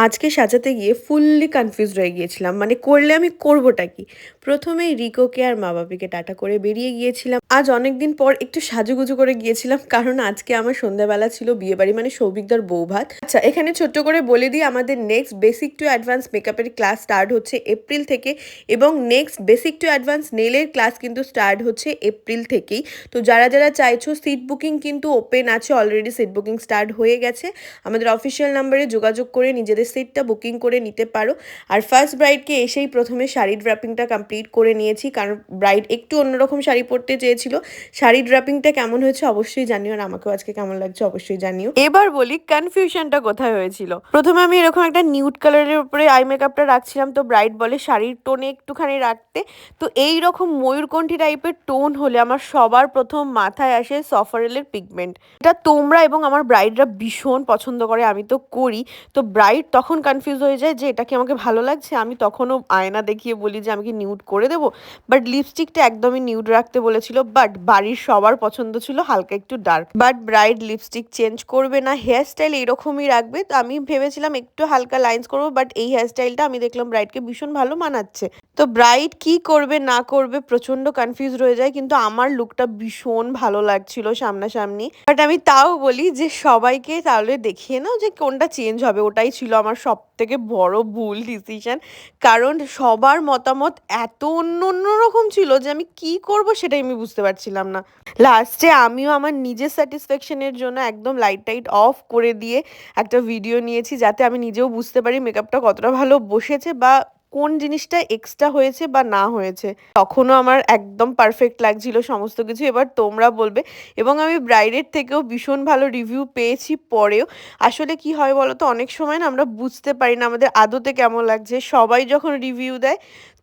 আজকে সাজাতে গিয়ে ফুললি কনফিউজড হয়ে গিয়েছিলাম। মানে করলে আমি করবোটা কি? প্রথমেই রিকোকে আর মা-বাপিকে টাটা করে বেরিয়ে গিয়েছিলাম। আজ অনেকদিন পর একটু সাজুগুজু করে গিয়েছিলাম। কারণ আজকে আমার সন্ধ্যাবেলা ছিল বিয়েবাড়ি মানে সৌভিকদার বৌভাত। আচ্ছা এখানে ছোট্ট করে বলে দিই আমাদের নেক্সট বেসিক টু অ্যাডভান্স মেকআপের ক্লাস স্টার্ট হচ্ছে এপ্রিল থেকে এবং নেক্সট বেসিক টু অ্যাডভান্স নেইলের ক্লাস কিন্তু স্টার্ট হচ্ছে এপ্রিল থেকেই। তো যারা চাইছো সিট বুকিং কিন্তু ওপেন আছে, অলরেডি সিট বুকিং স্টার্ট হয়ে গেছে। আমাদের অফিসিয়াল নাম্বারে যোগাযোগ করে নিজেদের সিটটা বুকিং করে নিতে পারো। আর ফার্স্ট ব্রাইডকে এসেই প্রথমে শাড়ি ড্রাপিংটা কমপ্লিট করে নিয়েছি, কারণ ব্রাইড একটু অন্যরকম শাড়ি পরতে চেয়েছিল। শাড়ি ড্রাপিংটা কেমন হয়েছে অবশ্যই জানিও, আর আমাকেও আজকে কেমন লাগছে অবশ্যই জানিও। এবার বলি কনফিউশনটা কোথায় হয়েছিল। প্রথমে আমি এরকম একটা নিউড কালারের উপরে আই মেকআপটা রাখছিলাম, তো ব্রাইড বলে শাড়ির টোনে একটুখানি রাখতে। তো এই রকম ময়ূরকণ্ঠী টাইপের টোন হলে আমার সবার প্রথম মাথায় আসে সফারেলের পিগমেন্ট। এটা তোমরা এবং আমার ব্রাইডরা ভীষণ পছন্দ করে, আমি তো করি। তো ব্রাইড তখন কনফিউজ হয়ে যায় যে এটা কি আমাকে ভালো লাগছে। আমি তখনও আয়না দেখিয়ে বলি যে আমি কি নিউড করে দেবো, বাট লিপস্টিকটা একদমই নিউড রাখতে বলেছিল। বাট বাড়ির সবার পছন্দ ছিল হালকা একটু dark. But bride lipstick change করবে না, হেয়ার স্টাইল এরকমই রাখবে। তো আমি ভেবেছিলাম একটু হালকা লাইন্স করবো, বাট এই হেয়ার স্টাইলটা আমি দেখলাম ব্রাইডকে ভীষণ ভালো মানাচ্ছে। তো ব্রাইড কি করবে না করবে প্রচন্ড কনফিউজড হয়ে যায়, কিন্তু আমার লুকটা ভীষণ ভালো লাগছিল সামনাসামনি। বাট আমি তাও বলি যে সবাইকে তাহলে দেখিয়ে নাও যে কোনটা চেঞ্জ হবে। ওটাই ছিল আমার সব থেকে বড় ভুল ডিসিশন, কারণ সবার মতামত এত অন্য রকম ছিল যে আমি কি করব সেটাই আমি বুঝতে পারছিলাম না। লাস্টে আমিও আমার নিজের স্যাটিসফ্যাকশনের জন্য একদম লাইট টাইট অফ করে দিয়ে একটা ভিডিও নিয়েছি, যাতে আমি নিজেও বুঝতে পারি মেকআপটা কতটা ভালো বসেছে বা কোন জিনিসটা এক্সট্রা হয়েছে বা না হয়েছে। তখনও আমার একদম পারফেক্ট লাগছিল সমস্ত কিছু। এবার তোমরা বলবে। এবং আমি ব্রাইডের থেকেও ভীষণ ভালো রিভিউ পেয়েছি পরেও। আসলে কি হয় বলো তো, অনেক সময় না আমরা বুঝতে পারি না আমাদের আদতে কেমন লাগছে। সবাই যখন রিভিউ দেয়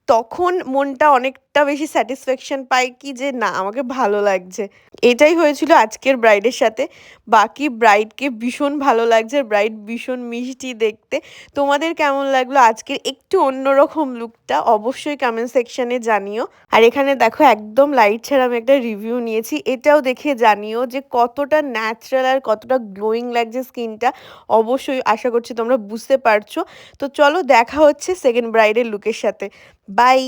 তখন মনটা অনেকটা বেশি স্যাটিসফ্যাকশন পায় কি যে না আমাকে ভালো লাগছে। এটাই হয়েছিল আজকের ব্রাইডের সাথে। বাকি ব্রাইডকে ভীষণ ভালো লাগছে, ব্রাইড ভীষণ মিষ্টি দেখতে। তোমাদের কেমন লাগলো আজকের একটু অন্যরকম লুকটা অবশ্যই কমেন্ট সেকশনে জানিও। আর এখানে দেখো একদম লাইট ছাড়া আমি একটা রিভিউ নিয়েছি, এটাও দেখে জানিও যে কতটা ন্যাচারাল আর কতটা গ্লোয়িং লাগছে স্কিনটা। অবশ্যই আশা করছি তোমরা বুঝতে পারছো। তো চলো দেখা হচ্ছে সেকেন্ড ব্রাইডের লুকের সাথে। বাই।